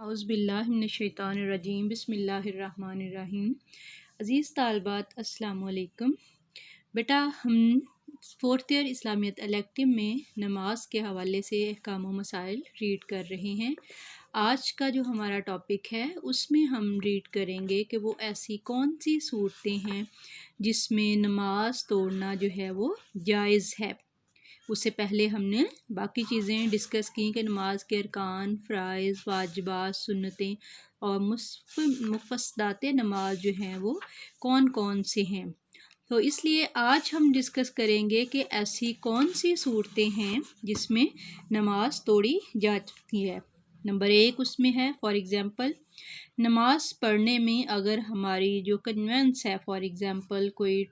औज़ुबिल्लाहिमिनश्शैतानिर्रजीम बिस्मिल्लाहिर्रहमानिर्रहीम। अज़ीज़ तालबात अस्सलाम वालेकुम। बेटा हम फ़ोर्थ ईयर इस्लामियत इलेक्टिव में नमाज के हवाले से अहकाम व मसाइल रीड कर रहे हैं। आज का जो हमारा टॉपिक है उसमें हम रीड करेंगे कि वो ऐसी कौन सी सूरतें हैं जिसमें नमाज तोड़ना जो है वो जायज़ है। उससे पहले हमने बाकी चीज़ें डिस्कस की कि नमाज के अरकान, फ़राइज़, वाजिबात, सुन्नतें और मुफ़स्सदात नमाज जो हैं वो कौन कौन से हैं। तो इसलिए आज हम डिस्कस करेंगे कि ऐसी कौन सी सूरतें हैं जिसमें नमाज तोड़ी जा सकती है। नंबर 1 उसमें है फॉर एग्ज़ाम्पल नमाज पढ़ने में अगर हमारी जो कन्वेंस है, फॉर एग्ज़ाम्पल कोई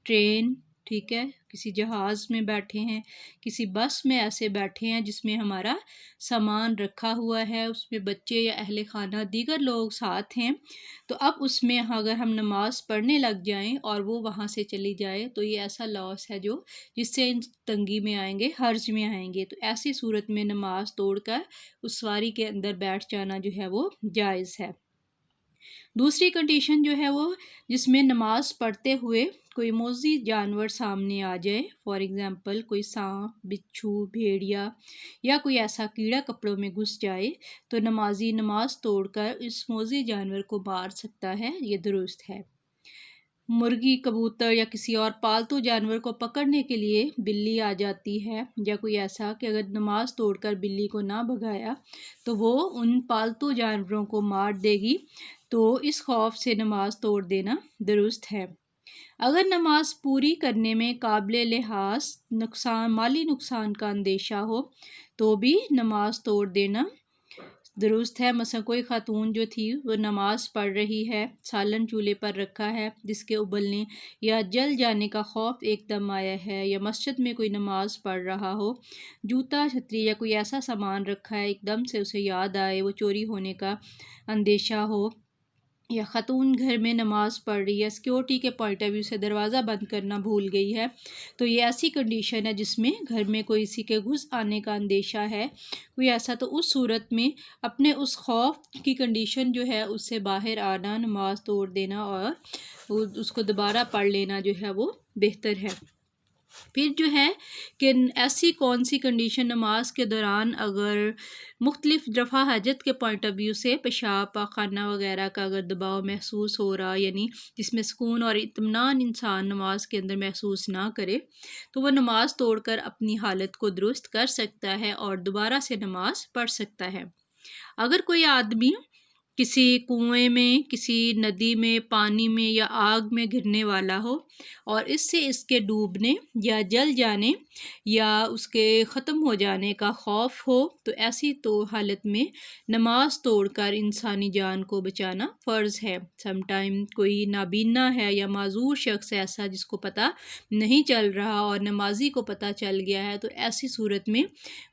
ट्रेन, ठीक है, किसी जहाज़ में बैठे हैं, किसी बस में ऐसे बैठे हैं जिसमें हमारा सामान रखा हुआ है, उसमें बच्चे या अहले खाना दीगर लोग साथ हैं, तो अब उसमें अगर हम नमाज पढ़ने लग जाएं और वो वहाँ से चली जाए तो ये ऐसा लॉस है जो जिससे इन तंगी में आएंगे, हर्ज में आएंगे। तो ऐसी सूरत में नमाज तोड़कर उस सवारी के अंदर बैठ जाना जो है वो जायज़ है। दूसरी कंडीशन जो है वो जिसमें नमाज पढ़ते हुए कोई मोज़ी जानवर सामने आ जाए, फॉर एग्ज़ाम्पल कोई सांप, बिच्छू, भेड़िया या कोई ऐसा कीड़ा कपड़ों में घुस जाए तो नमाजी नमाज तोड़कर इस मोज़ी जानवर को मार सकता है, ये दुरुस्त है। मुर्गी, कबूतर या किसी और पालतू जानवर को पकड़ने के लिए बिल्ली आ जाती है या कोई ऐसा कि अगर नमाज तोड़कर बिल्ली को ना भगाया तो वो उन पालतू जानवरों को मार देगी, तो इस खौफ से नमाज तोड़ देना दुरुस्त है। अगर नमाज पूरी करने में काबिल लिहाज नुकसान, माली नुकसान का अंदेशा हो तो भी नमाज तोड़ देना दुरुस्त है। मसलन कोई ख़ातून जो थी वो नमाज़ पढ़ रही है, सालन चूल्हे पर रखा है जिसके उबलने या जल जाने का खौफ एकदम आया है, या मस्जिद में कोई नमाज़ पढ़ रहा हो, जूता, छतरी या कोई ऐसा सामान रखा है एकदम से उसे याद आए, वो चोरी होने का अंदेशा हो, या ख़ातून घर में नमाज़ पढ़ रही है, सिक्योरिटी के पॉइंट ऑफ व्यू से दरवाज़ा बंद करना भूल गई है, तो ये ऐसी कंडीशन है जिसमें घर में कोई किसी के घुस आने का अंदेशा है कोई ऐसा, तो उस सूरत में अपने उस खौफ की कंडीशन जो है उससे बाहर आना, नमाज तोड़ देना और उसको दोबारा पढ़ लेना जो है वो बेहतर है। फिर जो है कि ऐसी कौन सी कंडीशन नमाज के दौरान अगर मुख्तलिफ रफ़ा हजत के पॉइंट ऑफ व्यू से पेशाब, पाखाना वगैरह का अगर दबाव महसूस हो रहा, यानी जिसमें सुकून और इत्मीनान इंसान नमाज के अंदर महसूस ना करे, तो वह नमाज तोड़कर अपनी हालत को दुरुस्त कर सकता है और दोबारा से नमाज पढ़ सकता है। अगर कोई आदमी किसी कुएं में, किसी नदी में, पानी में या आग में गिरने वाला हो और इससे इसके डूबने या जल जाने या उसके ख़त्म हो जाने का खौफ हो, तो ऐसी तो हालत में नमाज तोड़कर इंसानी जान को बचाना फ़र्ज़ है। समटाइम कोई नाबीना है या माजूर शख्स ऐसा जिसको पता नहीं चल रहा और नमाजी को पता चल गया है, तो ऐसी सूरत में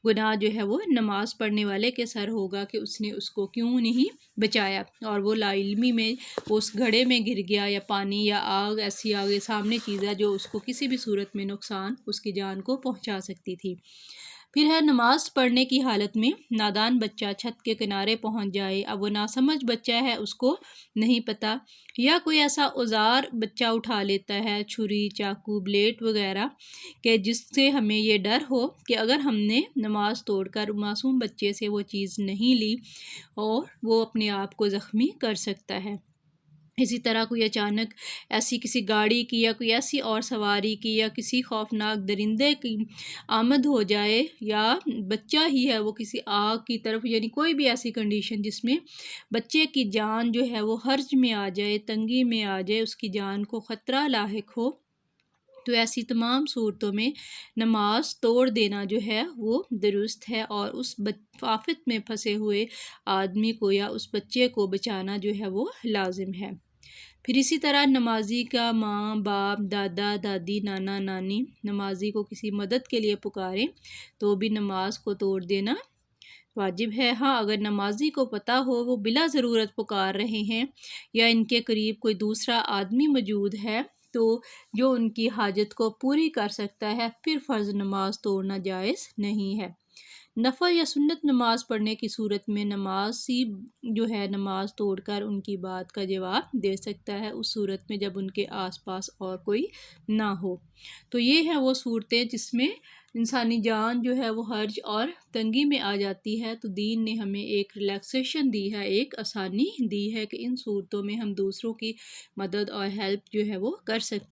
गुनाह जो है वो नमाज पढ़ने वाले के सर होगा कि उसने उसको क्यों नहीं बचाया और वो लाइल्मी में उस घड़े में गिर गया, या पानी या आग, ऐसी आगे सामने चीज़ है जो उसको किसी भी सूरत में नुकसान उसकी जान को पहुंचा सकती थी। फिर है नमाज पढ़ने की हालत में नादान बच्चा छत के किनारे पहुंच जाए, अब वो नासमझ बच्चा है, उसको नहीं पता, या कोई ऐसा औजार बच्चा उठा लेता है, छुरी, चाकू, ब्लेड वगैरह, कि जिससे हमें ये डर हो कि अगर हमने नमाज तोड़कर मासूम बच्चे से वो चीज़ नहीं ली और वो अपने आप को ज़ख्मी कर सकता है। इसी तरह कोई अचानक ऐसी किसी गाड़ी की या कोई ऐसी और सवारी की या किसी खौफनाक दरिंदे की आमद हो जाए, या बच्चा ही है वो किसी आग की तरफ, यानी कोई भी ऐसी कंडीशन जिसमें बच्चे की जान जो है वो हर्ज में आ जाए, तंगी में आ जाए, उसकी जान को ख़तरा लाहिक हो, तो ऐसी तमाम सूरतों में नमाज तोड़ देना जो है वो दुरुस्त है और उस आफत में फंसे हुए आदमी को या उस बच्चे को बचाना जो है वो लाजिम है। फिर इसी तरह नमाजी का माँ बाप, दादा दादी, नाना नानी नमाजी को किसी मदद के लिए पुकारें तो भी नमाज को तोड़ देना वाजिब है। हाँ, अगर नमाजी को पता हो वो बिला ज़रूरत पुकार रहे हैं या इनके करीब कोई दूसरा आदमी मौजूद है तो जो उनकी हाजत को पूरी कर सकता है, फिर फ़र्ज़ नमाज तोड़ना जायज़ नहीं है। नफ़ल या सुन्नत नमाज़ पढ़ने की सूरत में नमाज़ी जो है नमाज़ तोड़कर उनकी बात का जवाब दे सकता है, उस सूरत में जब उनके आसपास और कोई ना हो। तो ये है वो सूरतें जिसमें इंसानी जान जो है वो हर्ज और तंगी में आ जाती है। तो दीन ने हमें एक रिलैक्सेशन दी है, एक आसानी दी है कि इन सूरतों में हम दूसरों की मदद और हेल्प जो है वो कर सकते